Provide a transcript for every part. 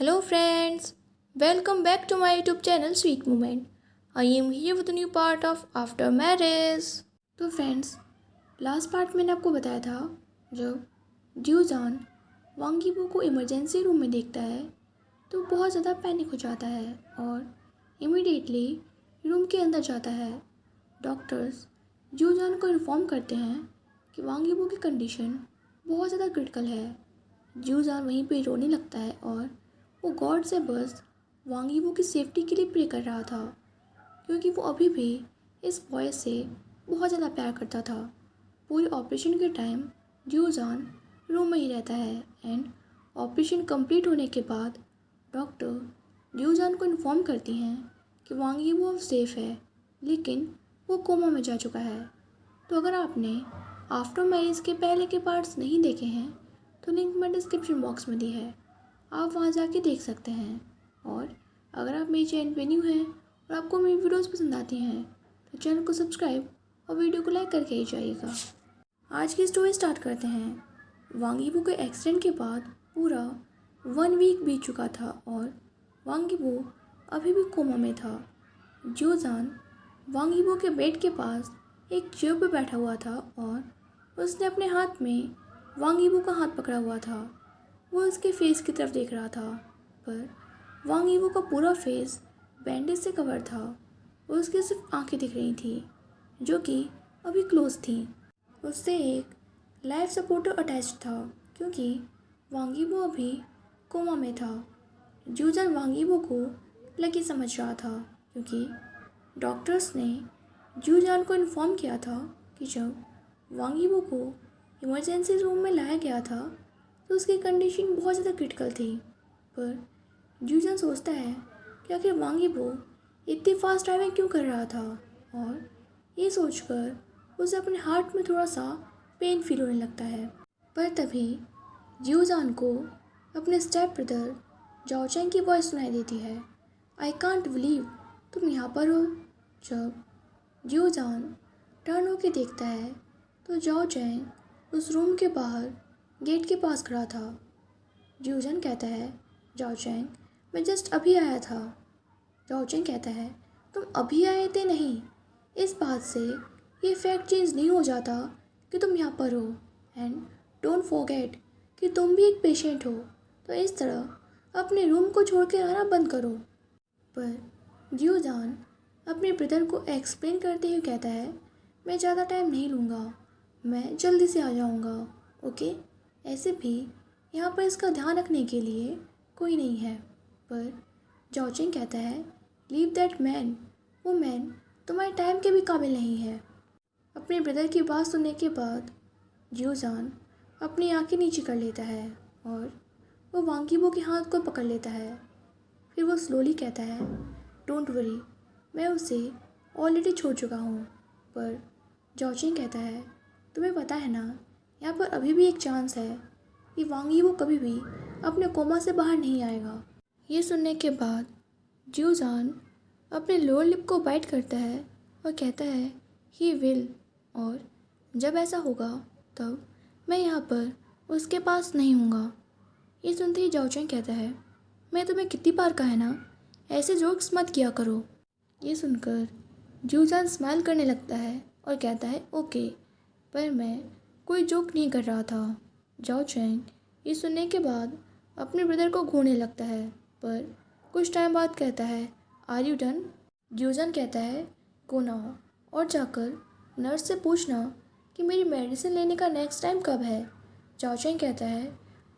Hello friends, welcome back to my YouTube channel Sweet Moment. I am here with a new part of After Marriage. तो friends, last part मैंने आपको बताया था जब ड्यूजान वांग यीबो को emergency room में देखता है तो बहुत ज़्यादा पैनिक हो जाता है और इमीडिएटली रूम के अंदर जाता है। डॉक्टर्स ड्यूजान को इन्फॉर्म करते हैं कि वांग यीबो की कंडीशन बहुत ज़्यादा क्रिटिकल है। ड्यूजान वहीं पे रोने लगता है और वो गॉड से बस वांग यीबो की सेफ्टी के लिए प्रे कर रहा था, क्योंकि वो अभी भी इस बॉय से बहुत ज़्यादा प्यार करता था। पूरे ऑपरेशन के टाइम ड्यूजान रूम में ही रहता है एंड ऑपरेशन कंप्लीट होने के बाद डॉक्टर ड्यूजान को इन्फॉर्म करती हैं कि वांग यीबो अब सेफ़ है, लेकिन वो कोमा में जा चुका है। तो अगर आपने आफ्टर मैरिज के पहले के पार्ट्स नहीं देखे हैं तो लिंक मैं डिस्क्रिप्शन बॉक्स में दी है, आप वहाँ जाके देख सकते हैं। और अगर आप मेरे चैनल पे न्यू हैं और आपको मेरी वीडियोस पसंद आती हैं तो चैनल को सब्सक्राइब और वीडियो को लाइक करके ही जाइएगा। आज की स्टोरी स्टार्ट करते हैं। वांग यीबो के एक्सीडेंट के बाद पूरा 1 वीक बीत चुका था और वांग यीबो अभी भी कोमा में था। ड्यूजान वांग यीबो के बेड के पास एक चेयर पर बैठा हुआ था और उसने अपने हाथ में वांग यीबो का हाथ पकड़ा हुआ था। वो उसके फेस की तरफ देख रहा था, पर वांग यीबो का पूरा फेस बैंडेज से कवर था और उसकी सिर्फ आंखें दिख रही थी, जो कि अभी क्लोज थी। उससे एक लाइफ सपोर्टर अटैच था, क्योंकि वांग यीबो अभी कोमा में था। ड्यूजान वांग यीबो को लकी समझ रहा था, क्योंकि डॉक्टर्स ने ड्यूजान को इन्फॉर्म किया था कि जब वांग यीबो को इमरजेंसी रूम में लाया गया था तो उसकी कंडीशन बहुत ज़्यादा क्रिटिकल थी। पर ड्यूजान सोचता है कि आखिर वांग यीबो इतनी फास्ट ड्राइविंग क्यों कर रहा था, और ये सोचकर उसे अपने हार्ट में थोड़ा सा पेन फील होने लगता है। पर तभी ड्यूजान को अपने स्टेप ब्रदर जाओ चैंग की वॉइस सुनाई देती है। आई कांट बिलीव तुम यहाँ पर हो। जब ड्यूजान टर्न होके देखता है तो जाओ चैंग उस रूम के बाहर गेट के पास खड़ा था। ड्यूजान कहता है, जाओ चैंग मैं जस्ट अभी आया था। जाओ चैंग कहता है, तुम अभी आए थे नहीं, इस बात से ये फैक्ट चेंज नहीं हो जाता कि तुम यहाँ पर हो। एंड डोंट फॉरगेट कि तुम भी एक पेशेंट हो, तो इस तरह अपने रूम को छोड़ के आना बंद करो। पर ड्यूजान अपने ब्रदर को एक्सप्लेन करते हुए कहता है, मैं ज़्यादा टाइम नहीं लूँगा, मैं जल्दी से आ जाऊँगा, ओके। ऐसे भी यहाँ पर इसका ध्यान रखने के लिए कोई नहीं है। पर जाओ चैंग कहता है, लीव दैट मैन, वो मैन तुम्हारे टाइम के भी काबिल नहीं है। अपने ब्रदर की बात सुनने के बाद ड्यूजान अपनी आंखें नीचे कर लेता है और वो वांग यीबो के हाथ को पकड़ लेता है। फिर वो स्लोली कहता है, डोंट वरी, मैं उसे ऑलरेडी छोड़ चुका हूँ। पर जाओ चैंग कहता है, तुम्हें पता है ना, यहाँ पर अभी भी एक चांस है कि वांग यीबो कभी भी अपने कोमा से बाहर नहीं आएगा। ये सुनने के बाद ड्यूजान अपने लोअर लिप को बाइट करता है और कहता है, ही विल, और जब ऐसा होगा तब मैं यहाँ पर उसके पास नहीं हूँगा। ये सुनते ही जाओ चैंग कहता है, मैं तुम्हें कितनी बार कहा है ना, ऐसे जोक्स मत किया करो। ये सुनकर ड्यूजान स्माइल करने लगता है और कहता है, ओके, पर मैं कोई जोक नहीं कर रहा था। जाओ चैंग ये सुनने के बाद अपने ब्रदर को घूरने लगता है, पर कुछ टाइम बाद कहता है, आर यू डन। ड्यूजान कहता है, गो नाउ, और जाकर नर्स से पूछना कि मेरी मेडिसिन लेने का नेक्स्ट टाइम कब है। जाओ चैंग कहता है,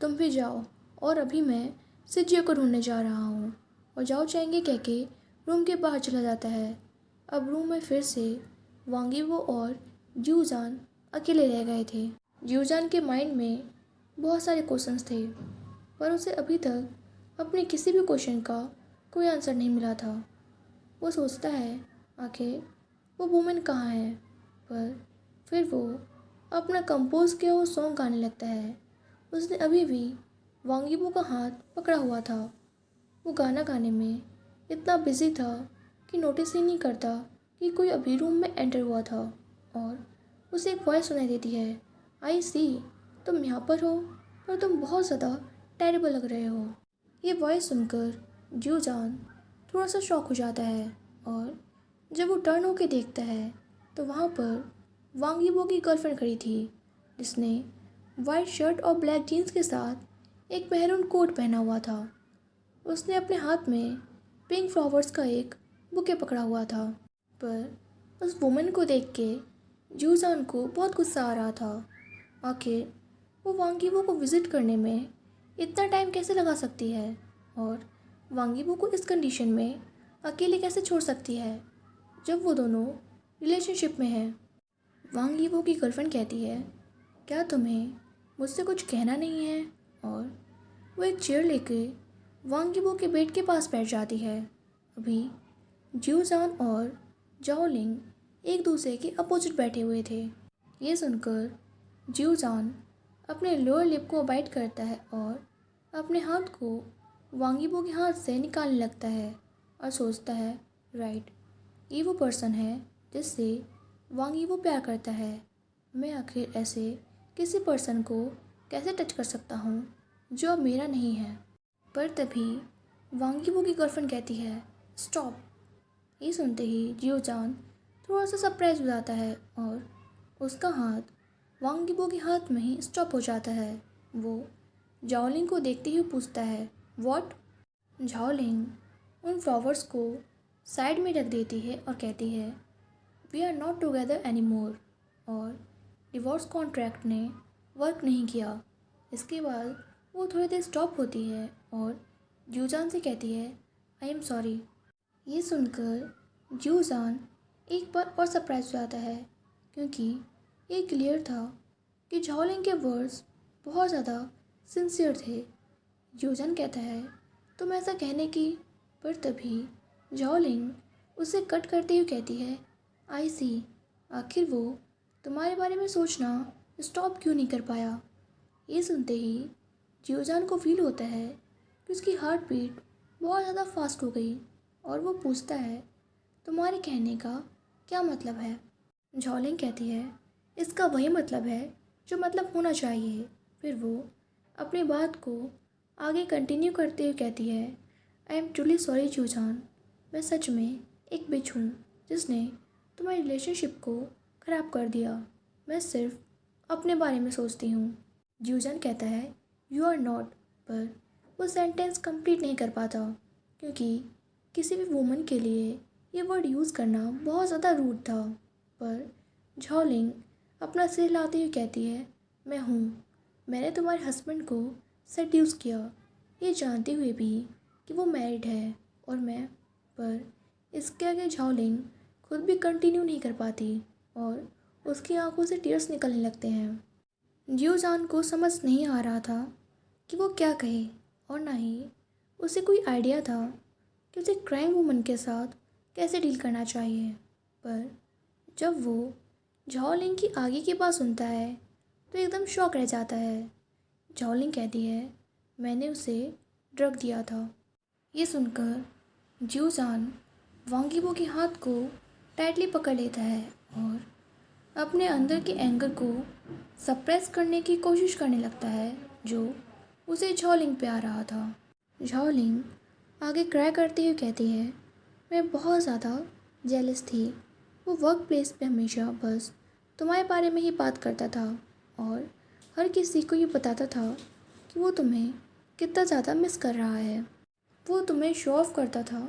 तुम भी जाओ, और अभी मैं सिजियो को ढूंढने जा रहा हूँ। और जाओ चैंग ये कह के रूम के बाहर चला जाता है। अब रूम में फिर से वांग यीबो और ड्यूजान अकेले रह गए थे। ड्यूजान के माइंड में बहुत सारे क्वेश्चंस थे, पर उसे अभी तक अपने किसी भी क्वेश्चन का कोई आंसर नहीं मिला था। वो सोचता है आखिर वो वुमेन कहाँ है, पर फिर वो अपना कंपोज किया हुआ सॉन्ग गाने लगता है। उसने अभी भी वांग यीबो का हाथ पकड़ा हुआ था। वो गाना गाने में इतना बिजी था कि नोटिस ही नहीं करता कि कोई अभी रूम में एंटर हुआ था, और उसे एक वॉइस सुनाई देती है, आई सी, तुम यहाँ पर हो, पर तुम बहुत ज़्यादा टेरिबल लग रहे हो। ये वॉइस सुनकर ज्यूजान थोड़ा सा शॉक हो जाता है और जब वो टर्न होके देखता है तो वहाँ पर वांग यीबो की गर्लफ्रेंड खड़ी थी, जिसने वाइट शर्ट और ब्लैक जीन्स के साथ एक मैरून कोट पहना हुआ था। उसने अपने हाथ में पिंक फ्लावर्स का एक बुके पकड़ा हुआ था। पर उस वुमन को देख के जूजान को बहुत गुस्सा आ रहा था। आखिर वो वांग यीबो को विज़िट करने में इतना टाइम कैसे लगा सकती है और वांग यीबो को इस कंडीशन में अकेले कैसे छोड़ सकती है जब वो दोनों रिलेशनशिप में हैं। वांग यीबो की गर्लफ्रेंड कहती है, क्या तुम्हें मुझसे कुछ कहना नहीं है? और वो एक चेयर लेके वांग यीबो के बेड के पास बैठ जाती है। अभी ज्यूजान और जाओलिंग एक दूसरे के अपोजिट बैठे हुए थे। ये सुनकर ज्यूजान अपने लोअर लिप को बाइट करता है और अपने हाथ को वांग यीबो के हाथ से निकालने लगता है और सोचता है, राइट, ये वो पर्सन है जिससे वांग यीबो प्यार करता है। मैं आखिर ऐसे किसी पर्सन को कैसे टच कर सकता हूँ जो अब मेरा नहीं है? पर तभी वांग यीबो की गर्लफ्रेंड कहती है, स्टॉप। ये सुनते ही जियोजान थोड़ा सा सरप्राइज हो जाता है और उसका हाथ वांग यीबो के हाथ में ही स्टॉप हो जाता है। वो जाओलिंग को देखते ही पूछता है, व्हाट? जाओलिंग उन फ्लावर्स को साइड में रख देती है और कहती है, we are not together any more. और डिवोर्स कॉन्ट्रैक्ट ने वर्क नहीं किया। इसके बाद वो थोड़ी देर स्टॉप होती है और जूजान से कहती है, आई एम सॉरी। ये सुनकर जूजान एक बार और सरप्राइज हो जाता है क्योंकि ये क्लियर था कि झाओलिंग के वर्ड्स बहुत ज़्यादा सिंसियर थे। जूजान कहता है, तुम ऐसा कहने की, पर तभी झाओलिंग उसे कट करते हुए कहती है, आई सी, आखिर वो तुम्हारे बारे में सोचना स्टॉप क्यों नहीं कर पाया? ये सुनते ही जियोजान को फील होता है कि उसकी हार्ट बीट बहुत ज़्यादा फास्ट हो गई और वो पूछता है, तुम्हारे कहने का क्या मतलब है? झाओलिंग कहती है, इसका वही मतलब है जो मतलब होना चाहिए। फिर वो अपनी बात को आगे कंटिन्यू करते हुए कहती है, आई एम ट्रूली सॉरी जियोजान, मैं सच में एक बिच हूँ जिसने तुम्हारी रिलेशनशिप को ख़राब कर दिया। मैं सिर्फ अपने बारे में सोचती हूँ। जियोजान कहता है, यू आर नॉट। पर वो सेंटेंस कंप्लीट नहीं कर पाता क्योंकि किसी भी वुमन के लिए ये वर्ड यूज़ करना बहुत ज़्यादा रूड था। पर झाओलिंग अपना सिर हिलाते हुए कहती है, मैं हूँ। मैंने तुम्हारे हस्बैंड को सेड्यूस किया, ये जानते हुए भी कि वो मैरिड है और मैं। पर इसके आगे झाओलिंग खुद भी कंटिन्यू नहीं कर पाती और उसकी आंखों से टीयर्स निकलने लगते हैं। जियोजान को समझ नहीं आ रहा था कि वो क्या कहे और ना ही उसे कोई आइडिया था कि उसे क्राइम वुमन के साथ कैसे डील करना चाहिए। पर जब वो झाओलिंग की आगे की बात सुनता है तो एकदम शॉक रह जाता है। झाओलिंग कहती है, मैंने उसे ड्रग दिया था। ये सुनकर जियोजान वांग यीबो के हाथ को टाइटली पकड़ लेता है और अपने अंदर के एंगर को सप्रेस करने की कोशिश करने लगता है जो उसे झाओलिंग पे आ रहा था। झाओलिंग आगे क्राई करते हुए कहती है, मैं बहुत ज़्यादा जेलस थी। वो वर्क प्लेस पे हमेशा बस तुम्हारे बारे में ही बात करता था और हर किसी को ये बताता था कि वो तुम्हें कितना ज़्यादा मिस कर रहा है। वो तुम्हें शो ऑफ करता था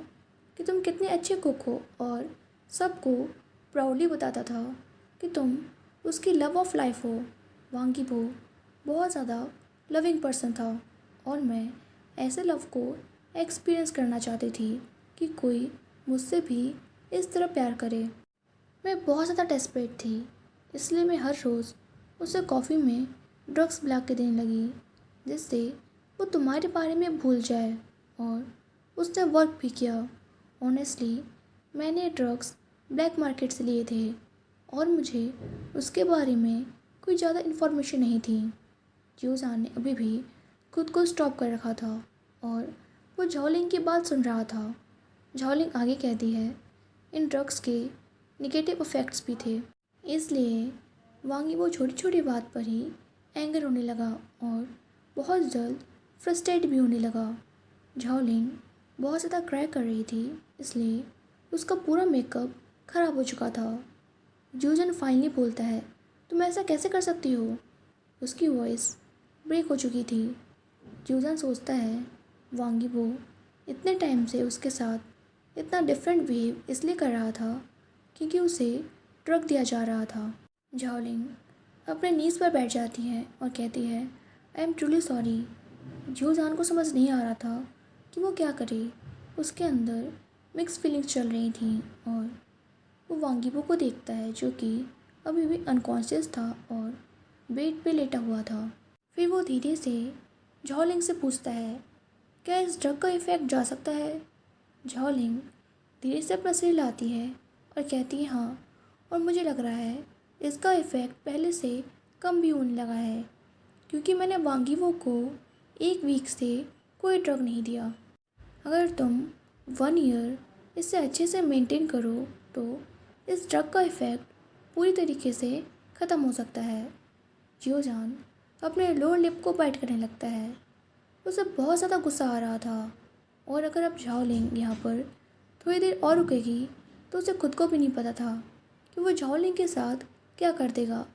कि तुम कितने अच्छे कुक हो और सबको प्राउडली बताता था कि तुम उसकी लव ऑफ लाइफ हो। वांग यीबो बहुत ज़्यादा लविंग पर्सन था और मैं ऐसे लव को एक्सपीरियंस करना चाहती थी कि कोई मुझसे भी इस तरह प्यार करे। मैं बहुत ज़्यादा डेस्परेट थी, इसलिए मैं हर रोज़ उसे कॉफ़ी में ड्रग्स मिला के देने लगी जिससे वो तुम्हारे बारे में भूल जाए और उसने वर्क भी किया। ऑनेस्टली मैंने ड्रग्स ब्लैक मार्केट से लिए थे और मुझे उसके बारे में कोई ज़्यादा इन्फॉर्मेशन नहीं थी। जियोजान ने अभी भी खुद को स्टॉप कर रखा था और वो झाओलिंग की बात सुन रहा था। झाओलिंग आगे कहती है, इन ड्रग्स के नेगेटिव इफ़ेक्ट्स भी थे, इसलिए वांग यीबो छोटी छोटी बात पर ही एंगर होने लगा और बहुत जल्द फ्रस्ट्रेट भी होने लगा। झाओलिंग बहुत ज़्यादा क्राई कर रही थी, इसलिए उसका पूरा मेकअप ख़राब हो चुका था। जूजन फाइनली बोलता है, तुम ऐसा कैसे कर सकती हो? उसकी वॉइस ब्रेक हो चुकी थी। जूजन सोचता है वांगीबो इतने टाइम से उसके साथ इतना डिफरेंट बिहेव इसलिए कर रहा था क्योंकि उसे ड्रग दिया जा रहा था। झाओलिंग अपने नीज़ पर बैठ जाती है और कहती है, आई एम ट्रूली सॉरी। जूजान को समझ नहीं आ रहा था कि वो क्या करे। उसके अंदर मिक्स फीलिंग्स चल रही थी और वो वांगीबो को देखता है जो कि अभी भी अनकॉन्शियस था और बेड पे लेटा हुआ था। फिर वो धीरे से झाओलिंग से पूछता है, क्या इस ड्रग का इफ़ेक्ट जा सकता है? झाओलिंग धीरे से अपना सिर लाती है और कहती है, हाँ, और मुझे लग रहा है इसका इफ़ेक्ट पहले से कम भी होने लगा है क्योंकि मैंने वांगीबो को 1 वीक से कोई ड्रग नहीं दिया। अगर तुम 1 ईयर इसे अच्छे से मेंटेन करो तो इस ड्रग का इफ़ेक्ट पूरी तरीके से ख़त्म हो सकता है। जियोजान अपने लोअर लिप को बाइट करने लगता है। उसे बहुत ज़्यादा गुस्सा आ रहा था और अगर अब झाओलिंग यहाँ पर थोड़ी देर और रुकेगी तो उसे खुद को भी नहीं पता था कि वो झाओलिंग के साथ क्या कर देगा।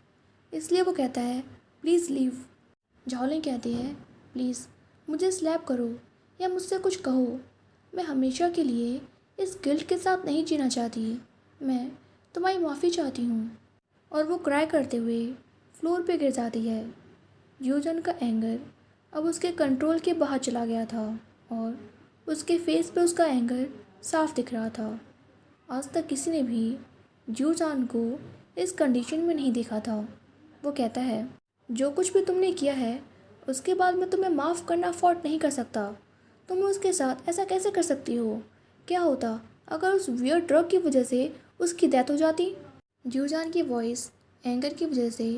इसलिए वो कहता है, प्लीज़ लीव। झाओलिंग कहती है, प्लीज़ मुझे स्लैप करो या मुझसे कुछ कहो। मैं हमेशा के लिए इस गिल्ट के साथ नहीं जीना चाहती। मैं तुम्हारी माफ़ी चाहती हूँ। और वो क्राई करते हुए फ्लोर पे गिर जाती है। यूजन का एंगर अब उसके कंट्रोल के बाहर चला गया था और उसके फेस पे उसका एंगर साफ दिख रहा था। आज तक किसी ने भी जूजान को इस कंडीशन में नहीं देखा था। वो कहता है, जो कुछ भी तुमने किया है उसके बाद मैं तुम्हें माफ़ करना अफोर्ड नहीं कर सकता। तुम उसके साथ ऐसा कैसे कर सकती हो? क्या होता अगर उस वियर्ड ड्रग की वजह से उसकी डेथ हो जाती? जूजान की वॉइस एंगर की वजह से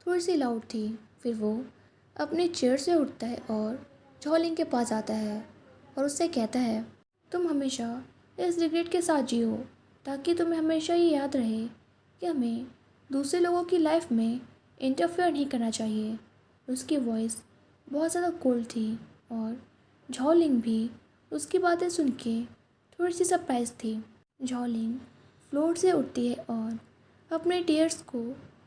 थोड़ी सी लाउड थी। फिर वो अपने चेयर से उठता है और झाओलिंग के पास आता है और उससे कहता है, तुम हमेशा इस रिग्रेट के साथ जियो ताकि तुम्हें हमेशा ये याद रहे कि हमें दूसरे लोगों की लाइफ में इंटरफेयर नहीं करना चाहिए। उसकी वॉइस बहुत ज़्यादा कोल्ड थी और झाओलिंग भी उसकी बातें सुन के थोड़ी सी सरप्राइज थी। झाओलिंग फ्लोर से उठती है और अपने टीयर्स को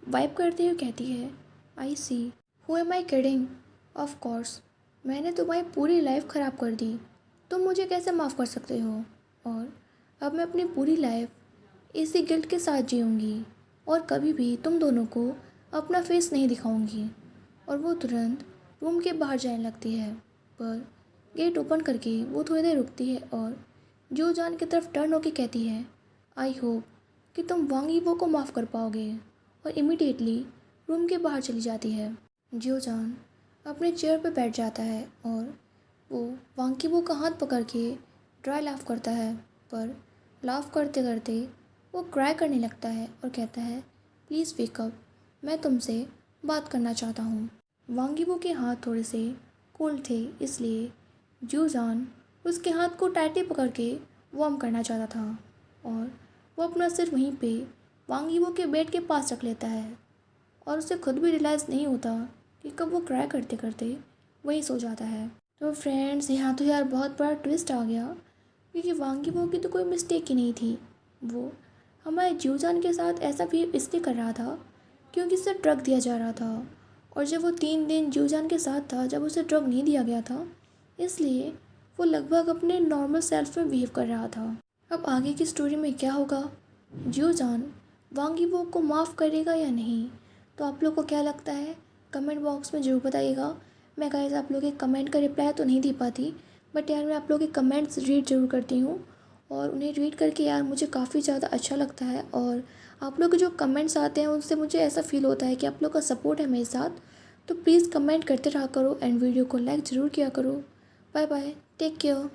वाइप करते हुए कहती है, I see, who am I kidding? Of course मैंने तुम्हारी पूरी लाइफ ख़राब कर दी। तुम मुझे कैसे माफ़ कर सकते हो? और अब मैं अपनी पूरी लाइफ इसी गिल्ट के साथ जीऊँगी और कभी भी तुम दोनों को अपना फेस नहीं दिखाऊंगी। और वो तुरंत रूम के बाहर जाने लगती है, पर गेट ओपन करके वो थोड़ी देर रुकती है और जूजान की तरफ टर्न होकर कहती है, आई होप कि तुम वांगीबो को माफ़ कर पाओगे। और इमीडिएटली रूम के बाहर चली जाती है। जूजान अपने चेयर पर बैठ जाता है और वो वांगीबो का हाथ पकड़ के ड्राई लाफ करता है, पर लाफ करते करते वो क्राई करने लगता है और कहता है, प्लीज़ वेकअप, मैं तुमसे बात करना चाहता हूँ। वांगीबो के हाथ थोड़े से कोल्ड थे, इसलिए जूजान उसके हाथ को टाइटली पकड़ के वार्म करना चाहता था और वो अपना सिर वहीं पे वांगीबो के बेड के पास रख लेता है और उसे खुद भी रियलाइज़ नहीं होता कि कब वो क्राई करते करते वहीं सो जाता है। तो फ्रेंड्स, यहाँ तो यार बहुत बड़ा ट्विस्ट आ गया क्योंकि वांगीबो की तो कोई मिस्टेक ही नहीं थी। वो हमारे जूजान के साथ ऐसा भी इसलिए कर रहा था क्योंकि उसे ड्रग दिया जा रहा था और जब वो 3 दिन जूजान के साथ था, जब उसे ड्रग नहीं दिया गया था, इसलिए वो लगभग अपने नॉर्मल सेल्फ में बिहेव कर रहा था। अब आगे की स्टोरी में क्या होगा, जूजान वांगीबो को माफ़ करेगा या नहीं, तो आप लोग को क्या लगता है कमेंट बॉक्स में ज़रूर बताइएगा। मैं गाइस आप लोग के कमेंट का रिप्लाई तो नहीं दे पाती, बट यार मैं आप लोग के कमेंट्स रीड ज़रूर करती हूँ और उन्हें रीड करके यार मुझे काफ़ी ज़्यादा अच्छा लगता है। और आप लोग के जो कमेंट्स आते हैं उनसे मुझे ऐसा फील होता है कि आप लोग का सपोर्ट है मेरे साथ। तो प्लीज़ कमेंट करते रहा करो एंड वीडियो को लाइक ज़रूर किया करो। Bye bye, take care.